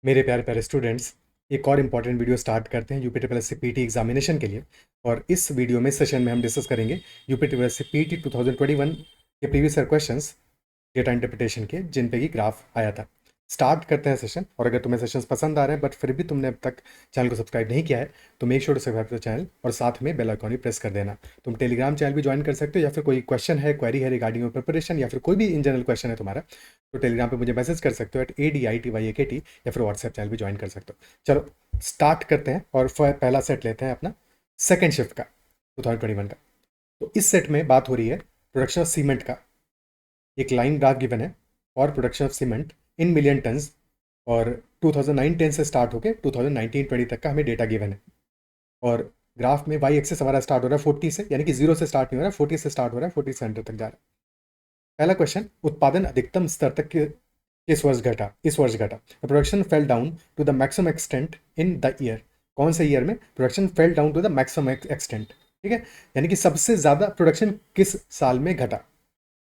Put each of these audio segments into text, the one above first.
मेरे प्यारे प्यारे स्टूडेंट्स, एक और इम्पॉर्टेंट वीडियो स्टार्ट करते हैं UP triple S C PT examination के लिए। और इस वीडियो में सेशन में हम डिस्कस करेंगे UP triple S C PT 2021 के previous year questions data interpretation के, जिन पे की ग्राफ आया था। स्टार्ट करते हैं सेशन। और अगर तुम्हें सेशंस पसंद आ रहे हैं बट फिर भी तुमने अब तक चैनल को सब्सक्राइब नहीं किया है तो make sure to subscribe the channel और साथ में बेल आइकन भी प्रेस कर देना। तुम टेलीग्राम चैनल भी ज्वाइन कर सकते हो, या फिर कोई क्वेश्चन है, क्वेरी है रिगार्डिंग योर प्रिपरेशन, या फिर कोई भी इन जनरल क्वेश्चन है तुम्हारा, तो टेलीग्राम पे मुझे मैसेज कर सकते हो @ADITYAKT, या फिर व्हाट्सएप चैनल भी ज्वाइन कर सकते हो। चलो स्टार्ट करते हैं और पहला सेट लेते हैं अपना सेकेंड शिफ्ट का 2021 का। तो इस सेट में बात हो रही है प्रोडक्शन ऑफ सीमेंट का। एक लाइन ग्राफ गिवन है और production of cement in million turns, और 2009-10 से स्टार्ट होकर 2019-20 तक का हमें डेटा गिवन है। और ग्राफ में वाई एक्सेस हमारा स्टार्ट हो रहा है 40 से, यानी कि 0 से स्टार्ट नहीं हो रहा है, 40 से स्टार्ट हो रहा है, 40 से 100 तक जा रहा है। पहला क्वेश्चन, उत्पादन अधिकतम स्तर तक इस वर्ष घटा production fell down to the maximum extent in the year. कौन से ईयर में production fell down to the maximum extent? ठीक है, यानी कि सबसे ज्यादा प्रोडक्शन किस साल में घटा।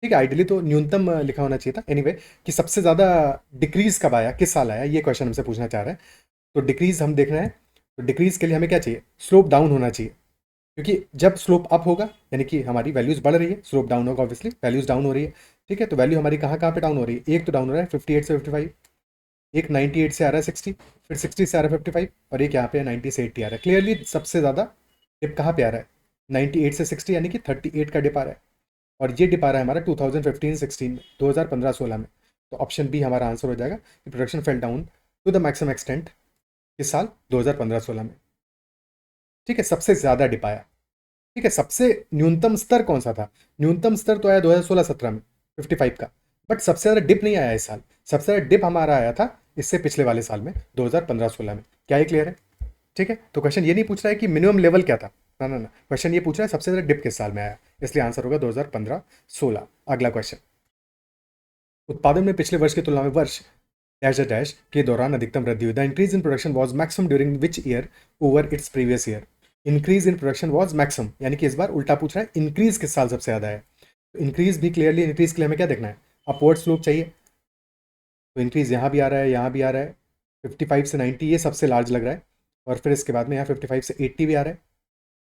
ठीक है, आइडियली तो न्यूनतम लिखा होना चाहिए था। एनीवे कि सबसे ज्यादा डिक्रीज कब आया, किस साल आया, ये क्वेश्चन हमसे पूछना चाह रहा है। तो डिक्रीज हम देख रहे हैं, तो डिक्रीज के लिए हमें क्या चाहिए? स्लोप डाउन होना चाहिए, क्योंकि जब स्लोप अप होगा यानी कि हमारी वैल्यूज बढ़ रही है, स्लोप डाउन होगा ऑब्वियसली, वैल्यूज डाउन हो रही है। ठीक है, तो वैल्यू हमारी कहाँ कहाँ पे डाउन हो रही है? एक तो डाउन हो रहा है 58 से 55, एक 98 से आ रहा है 60, फिर 60 से आ रहा है 55, और एक यहाँ पे 90 से 80 आ रहा है। क्लियरली सबसे ज़्यादा डिप कहाँ पे आ रहा है? 98 से 60, यानी कि 38 का डिप आ रहा है। और ये डिप आ रहा है हमारा 2015-16 में, 2015-16 में। तो ऑप्शन बी हमारा आंसर हो जाएगा कि production fell down to the maximum extent किस साल? 2015-16 में। ठीक है, सबसे ज़्यादा डिप आया। ठीक है, सबसे न्यूनतम स्तर कौन सा था? न्यूनतम स्तर तो आया 2016-17 में 55 का, बट सबसे ज़्यादा डिप नहीं आया इस साल। सबसे ज़्यादा डिप हमारा आया था इससे पिछले वाले साल में, 2015-16 में। क्या ये क्लियर है? ठीक है, तो क्वेश्चन ये नहीं पूछ रहा है कि मिनिमम लेवल क्या था, ना ना ना, क्वेश्चन ये पूछ रहा है सबसे ज़्यादा डिप किस साल में आया, इसलिए आंसर होगा 2015-16। अगला क्वेश्चन, उत्पादन में पिछले वर्ष की तुलना में वर्ष डैश डैश के दौरान अधिकतम वृद्धि हुई। The increase in production was maximum during which year over its previous year. Increase in production was maximum, यानी कि इस बार उल्टा पूछ रहा है, इंक्रीज किस साल सबसे ज्यादा है। तो इंक्रीज भी क्लियरली, इंक्रीज के लिए हमें क्या देखना है? अपवर्ड स्लोप चाहिए। तो इंक्रीज यहाँ भी आ रहा है, यहाँ भी आ रहा है। 55 से 90 ये सबसे लार्ज लग रहा है, और फिर इसके बाद में यहाँ 55 से 80 भी आ रहा है,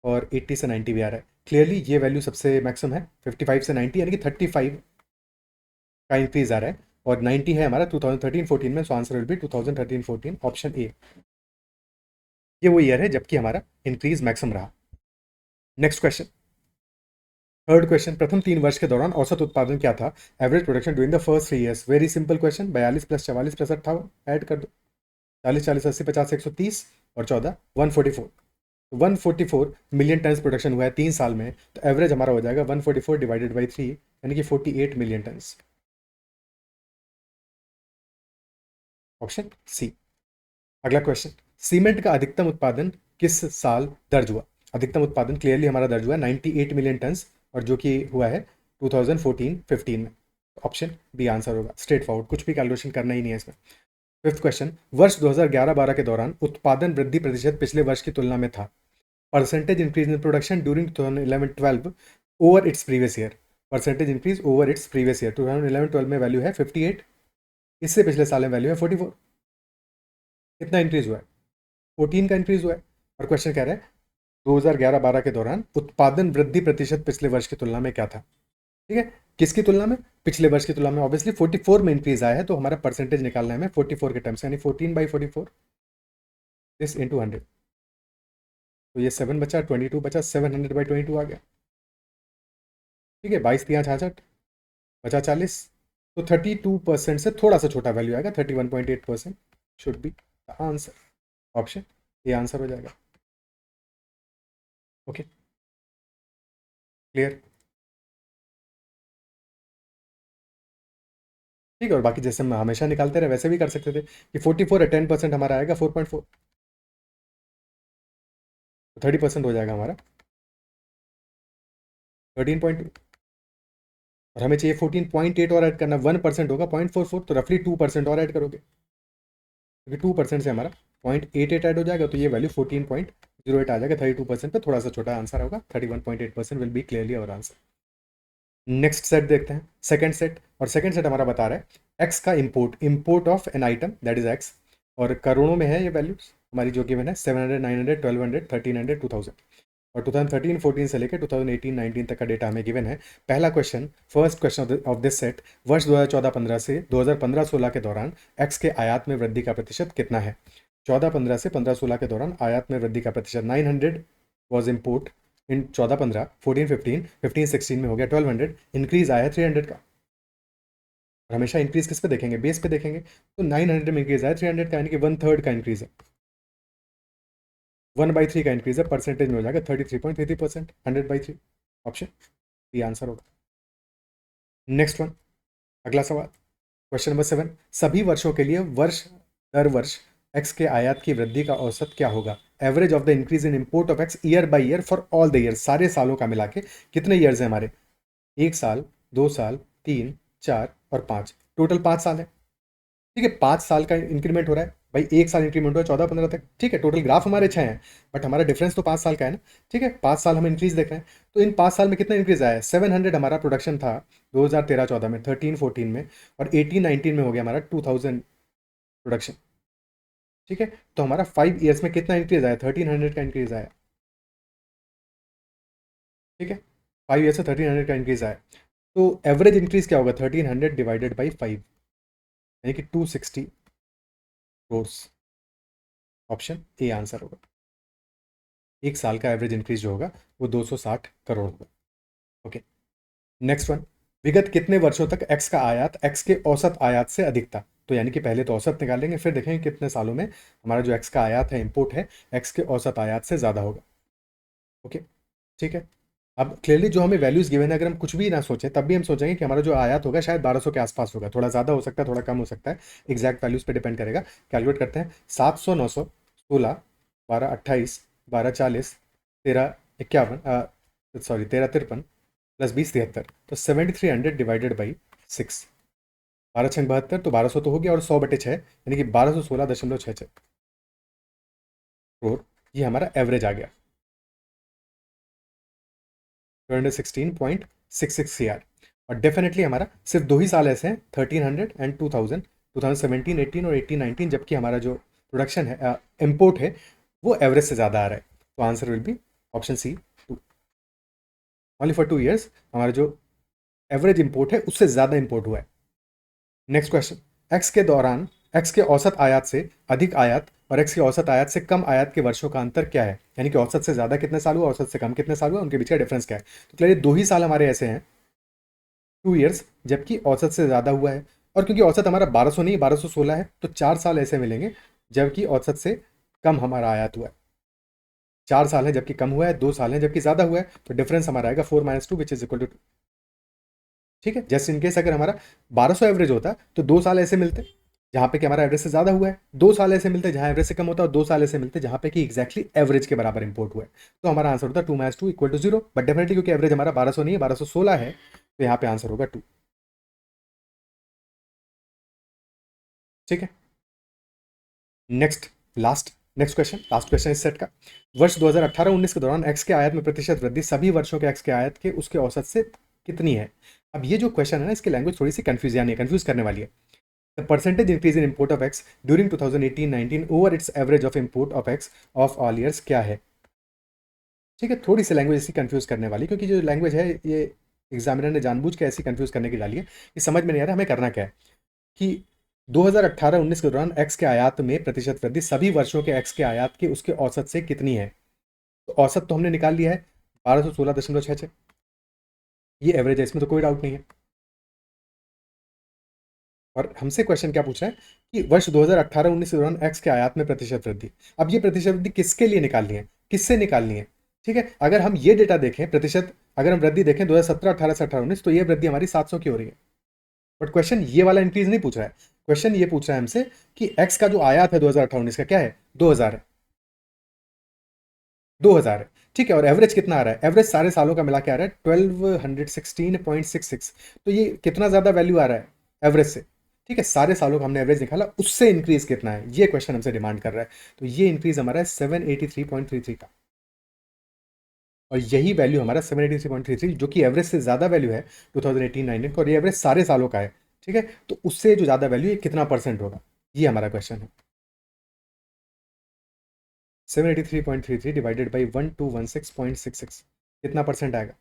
और 80 से 90 भी आ रहा है। क्लियरली ये वैल्यू सबसे मैक्सिमम है 55 से 90, यानी कि 35 का इंक्रीज आ रहा है, और 90 है हमारा 2013-14 में। So answer will B 2013-14, option A. ये वो ईयर है जबकि हमारा इंक्रीज मैक्सिमम रहा। नेक्स्ट क्वेश्चन, थर्ड क्वेश्चन, प्रथम 3 वर्ष के दौरान औसत उत्पादन क्या था? Average production during the first 3 years. Very simple question, 42 + 44 + 58 add कर दो। 40 40 80 50 130 और 14 144। 144 मिलियन टन प्रोडक्शन हुआ है 3 साल में, तो एवरेज हमारा हो जाएगा 144 डिवाइडेड बाई 3, यानी कि 48 मिलियन टन। Option C. अगला क्वेश्चन, सीमेंट का अधिकतम उत्पादन किस साल दर्ज हुआ? अधिकतम उत्पादन क्लियरली हमारा दर्ज हुआ 98 मिलियन टन, और जो कि हुआ है 2014-15 में। ऑप्शन बी आंसर होगा, स्ट्रेट फॉरवर्ड, कुछ भी कैलकुलेशन करना ही नहीं है इसमें। फिफ्थ क्वेश्चन, वर्ष 2011-12 के दौरान उत्पादन वृद्धि प्रतिशत पिछले वर्ष की तुलना में था। Percentage increase in production during 2011-12 over its previous year. Percentage increase over its previous year, 2011-12 में वैल्यू है 58, इससे पिछले साल में वैल्यू है 44। कितना इंक्रीज हुआ है? 14 का इंक्रीज हुआ है। और क्वेश्चन कह रहा है 2011-12 के दौरान उत्पादन वृद्धि प्रतिशत पिछले वर्ष की तुलना में क्या था? ठीक है, किसकी तुलना में? पिछले वर्ष की तुलना में। ऑब्वियसली 44 में इंक्रीज आया है, तो हमारा परसेंटेज निकालना है हमें 44 के टर्म्स, यानी 14/44 दिस इंटू 100। तो ये 7 बचा, 22 बचा, 700/22 आ गया। ठीक है, 22×3 = 66, बचा 40। तो 32% से थोड़ा सा छोटा वैल्यू आएगा, 31.8% should be the answer. Option ये आंसर हो जाएगा। Okay, clear? ठीक है, और बाकी जैसे हम हमेशा निकालते रहे वैसे भी कर सकते थे कि 44 है, 10% हमारा आएगा 4.4, तो 30% हो जाएगा हमारा 13.2, और हमें चाहिए 14.8 और ऐड करना, 1% होगा 0.44, तो रफली 2% और ऐड करोगे, क्योंकि 2% से हमारा 0.88 ऐड हो जाएगा, तो ये वैल्यू 14.08 आ जाएगा। 32% पे थोड़ा सा छोटा आंसर होगा, 31.8% will be clearly our answer. Next set देखते हैं, सेकंड सेट। और सेकंड सेट हमारा बता रहा है एक्स का import of an item that is X, और करोड़ों में है ये वैल्यूज हमारी जो गिवन है 700, 900, 1200, 1300, 2000 और 2013-14 से लेकर 2018-19 तक का डेटा हमें गिवन है। पहला question, first question of this set, वर्ष 2014-15 से 2015-16 के दौरान एक्स के आयात में वृद्धि का प्रतिशत कितना है? 14-15 से 15-16 के दौरान आयात में वृद्धि का प्रतिशत 900 वॉज इम्पोर्ट इन 14-15, 14-15, 15-16 में हो गया 1200, इंक्रीज आया है 300 का। और हमेशा इंक्रीज किस पे देखेंगे? बेस पे देखेंगे। तो 900 में इंक्रीज आया 300 का, यानी कि 1/3 का इंक्रीज है। 1/3 का इंक्रीज है, परसेंटेज में हो जाएगा 33.33%, 100/3 ऑप्शन ये आंसर होगा। नेक्स्ट वन, अगला सवाल, क्वेश्चन नंबर 7, सभी वर्षों के लिए वर्ष दर वर्ष एक्स के आयात की वृद्धि का औसत क्या होगा? Average of the increase in import of x year by year for all the year, सारे सालों का मिला के कितने ईयर्स है हमारे? 1 साल, 2 साल, 3, 4 और 5, टोटल 5 साल है। ठीक है, 5 साल का इंक्रीमेंट हो रहा है भाई, 1 साल इंक्रीमेंट हुआ 14-15 तक। ठीक है, टोटल ग्राफ हमारे 6 हैं, बट हमारा डिफरेंस तो 5 साल का है ना। ठीक है, 5 साल हम इंक्रीज देख रहे हैं, तो इन 5 साल में कितना इंक्रीज आया है? 700 हमारा प्रोडक्शन था 2013-14 में, 13-14 में, और 18-19 में हो गया हमारा 2000 प्रोडक्शन। ठीक है, तो हमारा 5 ईयर्स में कितना इंक्रीज आया? 1300 का इंक्रीज आया। ठीक है, 5 ईयर्स से 1300 का इंक्रीज आया, तो एवरेज इंक्रीज क्या होगा? 1300 डिवाइडेड बाई 5, यानी कि 260 क्रोर्स। ऑप्शन ए आंसर होगा। एक साल का एवरेज इंक्रीज जो होगा वो 260 करोड़ होगा। ओके, नेक्स्ट वन, विगत कितने वर्षों तक एक्स का आयात एक्स के औसत आयात से अधिक था? तो यानी कि पहले तो औसत निकालेंगे, फिर देखेंगे कितने सालों में हमारा जो एक्स का आयात है, इंपोर्ट है, एक्स के औसत आयात से ज़्यादा होगा। ओके, ठीक है। अब क्लियरली जो हमें वैल्यूज गिवन है, अगर हम कुछ भी ना सोचें तब भी हम सोचेंगे कि हमारा जो आयात होगा शायद 1200 के आसपास होगा, थोड़ा ज़्यादा हो सकता है, थोड़ा कम हो सकता है, एग्जैक्ट वैल्यूज पे डिपेंड करेगा। कैलकुलेट करते हैं, 700, 900, 16, 12, 28, 12, 40, 13, 51, सॉरी 13, 53 प्लस 20, 73, तो 7300 डिवाइडेड बाई 6, 12 छंग 72, तो 1200 तो हो गया, और 100/6 यानी कि 1216.66 करोड़, ये हमारा एवरेज आ गया 216.66 CR। और डेफिनेटली हमारा सिर्फ 2 ही साल ऐसे हैं, 1300 एंड 2000, 2017, 18 और 18, 19, जबकि हमारा जो प्रोडक्शन है, इम्पोर्ट है, वो एवरेज से ज़्यादा आ रहा है। तो answer will be option C, 2। Only for 2 years हमारा जो एवरेज इंपोर्ट है उससे ज़्यादा इंपोर्ट हुआ है। नेक्स्ट क्वेश्चन, एक्स के दौरान एक्स के औसत आयात से अधिक आयात और एक्स के औसत आयात से कम आयात के वर्षों का अंतर क्या है? यानी कि औसत से ज़्यादा कितने साल हुआ, औसत से कम कितने साल हुआ, उनके बीच का डिफरेंस क्या है? तो क्लियर 2 ही साल हमारे ऐसे हैं, 2 ईयर्स, जबकि औसत से ज़्यादा हुआ है। और क्योंकि औसत हमारा 1200 नहीं 1216 है, तो 4 साल ऐसे मिलेंगे जबकि औसत से कम हमारा आयात हुआ है। 4 साल है जबकि कम हुआ है, 2 साल है जबकि ज़्यादा हुआ है, तो डिफरेंस हमारा आएगा 4 - 2 विच इज इक्वल टू 2। ठीक है, जस्ट इन केस अगर हमारा 1200 एवरेज होता तो 2 साल ऐसे मिलते जहाँ पे कि हमारा एवरेज से ज़्यादा हुआ है, 2 साल ऐसे मिलते जहाँ एवरेज से कम होता है, और 2 साल ऐसे मिलते जहाँ पे कि एग्जैक्टली एवरेज के बराबर इंपोर्ट हुआ है। तो हमारा आंसर होता है 2 - 2 इक्वल टू 0, बट डेफिनेटली क्योंकि एवरेज हमारा 1200 नहीं है 1216 है, तो यहाँ पे आंसर होगा 2। ठीक है, नेक्स्ट क्वेश्चन, लास्ट क्वेश्चन इस सेट का, वर्ष 2018-19 के दौरान एक्स के आयात में प्रतिशत वृद्धि सभी वर्षों के एक्स के आयात के उसके औसत से कितनी है? अब ये जो क्वेश्चन है ना, इसकी लैंग्वेज थोड़ी सी कंफ्यूज करने वाली है। The percentage increase in import of X during 2018-19 over its average of import of X of all years क्या है? ठीक है, थोड़ी सी लैंग्वेज ऐसी कंफ्यूज करने वाली, क्योंकि जो लैंग्वेज है ये एग्जामिनर ने जानबूझ के ऐसी कंफ्यूज करने की डाली है कि समझ में नहीं आ रहा हमें करना क्या है। कि 2018-19 के दौरान एक्स के आयात में प्रतिशत वृद्धि सभी वर्षों के एक्स के आयात के उसके औसत से कितनी है? तो औसत तो हमने निकाल लिया है 1216.66, ये एवरेज है, इसमें तो कोई डाउट नहीं है। और हमसे क्वेश्चन क्या पूछ रहा है कि वर्ष 2018-19 के दौरान एक्स के आयात में प्रतिशत वृद्धि। अब ये प्रतिशत वृद्धि किसके लिए निकालनी है, किससे निकालनी है? ठीक है, अगर हम ये डेटा देखें, प्रतिशत अगर हम वृद्धि देखें 2017-18 से 18-19, तो ये वृद्धि हमारी 700 की हो रही है। बट क्वेश्चन ये वाला इंक्रीज नहीं पूछ रहा है, क्वेश्चन ये पूछ रहा है हमसे कि एक्स का जो आयात है 2018-19 का क्या है? 2000 है, 2000 है। ठीक है, और एवरेज कितना आ रहा है? एवरेज सारे सालों का मिला के आ रहा है 1216.66। तो ये कितना ज्यादा वैल्यू आ रहा है एवरेज से? ठीक है, सारे सालों का हमने एवरेज निकाला, उससे इंक्रीज कितना है, ये क्वेश्चन हमसे डिमांड कर रहा है। तो ये इंक्रीज हमारा है 783.33 का, और यही वैल्यू हमारा 783.33, जो कि एवरेज से ज्यादा वैल्यू है 2018-19 का, और ये एवरेज सारे सालों का है। ठीक है, तो उससे जो ज्यादा वैल्यू है कितना परसेंट होगा, ये हमारा क्वेश्चन है। 783.33 डिवाइडेड बाई 1216.66 कितना परसेंट आएगा?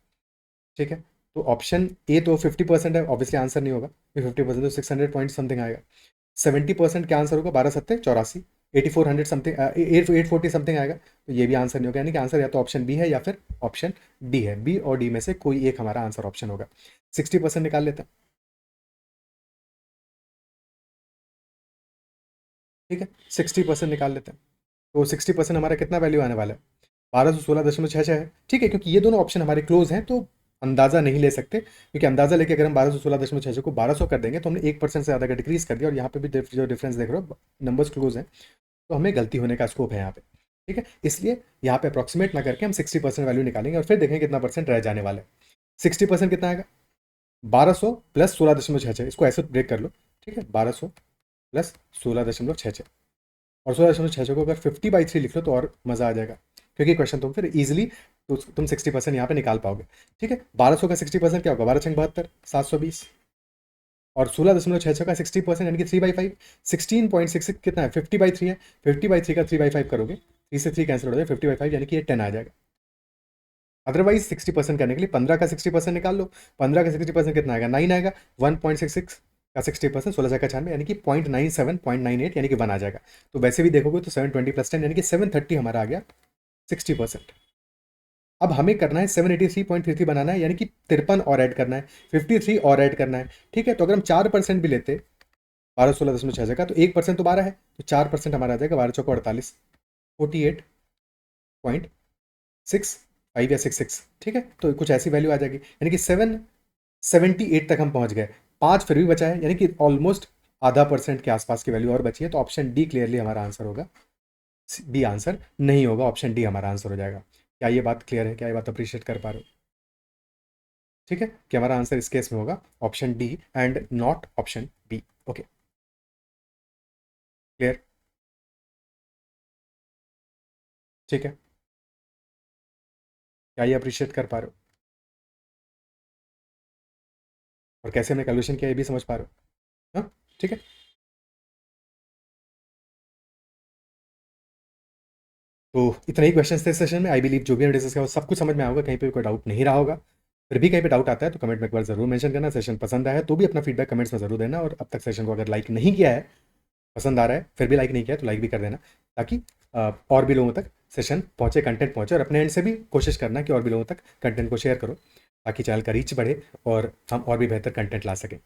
ठीक है, तो ऑप्शन ए तो 50% है, ऑब्वियसली आंसर नहीं होगा। 50% तो 600 पॉइंट समथिंग आएगा। 70% क्या आंसर होगा? 12 सत्ते 84, 8400 समथिंग, 840 समथिंग आएगा। तो ये भी आंसर नहीं होगा, यानी कि आंसर या तो ऑप्शन बी है या फिर ऑप्शन डी है। बी और डी में से कोई एक हमारा आंसर ऑप्शन होगा। 60% निकाल लेते हैं। ठीक है, 60% निकाल लेते हैं। तो 60% हमारा कितना वैल्यू आने वाला है? 1216.66 है। ठीक है, क्योंकि ये दोनों ऑप्शन हमारे क्लोज हैं तो अंदाजा नहीं ले सकते, क्योंकि अंदाजा लेके अगर हम 1216.66 को 1200 कर देंगे तो हमने 1% से ज़्यादा का डिक्रीज कर दिया, और यहाँ पे भी जो डिफरेंस देख रहे हो नंबर्स क्लोज हैं, तो हमें गलती होने का स्कोप है यहाँ पे। ठीक है, इसलिए यहाँ पे अप्रॉक्सीमेट ना करके हम 60% वैल्यू निकालेंगे और फिर देखेंगे कितना परसेंट रह जाने वाला है। 60% कितना आएगा? 1200 प्लस 16.66, इसको ऐसे ब्रेक कर लो। ठीक है, 1200 प्लस 16.66, और 16.66 को अगर 50/3 लिख लो तो और मज़ा आ जाएगा, क्योंकि क्वेश्चन तुम फिर इजीली तुम 60% यहाँ पे निकाल पाओगे। ठीक है, 1200 का 60% क्या होगा? 12 छंग 72, 720, और 16.66 का 60% यानी कि 3/5, 16.66 कितना है? 50/3 है। 50/3 का 3/5 करोगे, 3 से 3 कैंसिल हो जाएगा, 50/5 यानी कि ये 10 आ जाएगा। अदरवाइज 60% करने के लिए 15 का 60% निकाल लो। 15 का 60% कितना आएगा? 9 आएगा। 1.66 का 60%, 1696, यानी कि 0.97, 0.98, यानी कि 1 आ जाएगा। तो वैसे भी देखोगे तो 720 + 10 यानी कि 730 हमारा आ गया 60%। अब हमें करना है 783.33 बनाना है, यानी कि 53 और ऐड करना है, 53 और ऐड करना है। ठीक है, तो अगर हम 4% भी लेते 1216.66 का, तो 1% तो 12 है, तो 4% हमारा आ जाएगा 12 चौको 48, 48.65 या 66। ठीक है, तो कुछ ऐसी वैल्यू आ जाएगी, यानी कि 778 तक हम पहुंच गए। 5 फिर भी बचा है, यानी कि ऑलमोस्ट आधा % के आसपास की वैल्यू और बची है। तो ऑप्शन डी क्लियरली हमारा आंसर होगा, बी आंसर नहीं होगा, ऑप्शन डी हमारा आंसर हो जाएगा। क्या ये बात क्लियर है? क्या ये बात अप्रिशिएट कर पा रहे हो? ठीक है, कि हमारा आंसर इस केस में होगा option D and not option B. Okay, clear? ठीक है, क्या ये अप्रिशिएट कर पा रहे हो? और कैसे हमने कैलकुलेशन किया ये भी समझ पा रहे हो? हाँ, ठीक है। तो इतने ही क्वेश्चंस थे सेशन में। आई बिलीव जो भी हमने डिस्कस किया वो सब कुछ समझ में आएगा, कहीं पे कोई डाउट नहीं रहा होगा। फिर भी कहीं पे डाउट आता है तो कमेंट में एक बार जरूर मेंशन करना। सेशन पसंद आया है तो भी अपना फीडबैक कमेंट्स में जरूर देना, और अब तक सेशन को अगर लाइक नहीं किया है, पसंद आ रहा है फिर भी लाइक नहीं किया है, तो लाइक भी कर देना, ताकि और भी लोगों तक सेशन पहुंचे, कंटेंट पहुंचे। और अपने एंड से भी कोशिश करना कि और भी लोगों तक कंटेंट को शेयर करो, ताकि चैनल का रीच बढ़े और हम और भी बेहतर कंटेंट ला सकें।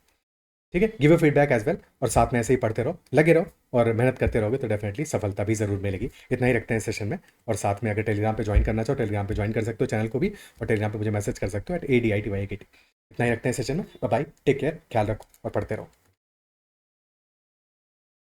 ठीक है, give a feedback as well, और साथ में ऐसे ही पढ़ते रहो, लगे रहो और मेहनत करते रहोगे तो डेफिनेटली सफलता भी ज़रूर मिलेगी। इतना ही रखते हैं सेशन में। और साथ में अगर टेलीग्राम पे ज्वाइन करना चाहो, टेलीग्राम पे ज्वाइन कर सकते हो चैनल को भी, और टेलीग्राम पे मुझे मैसेज कर सकते हो @ADITYAKT। इतना ही रखते हैं सेशन में। बाय, टेक केयर, ख्याल रखो और पढ़ते रहो।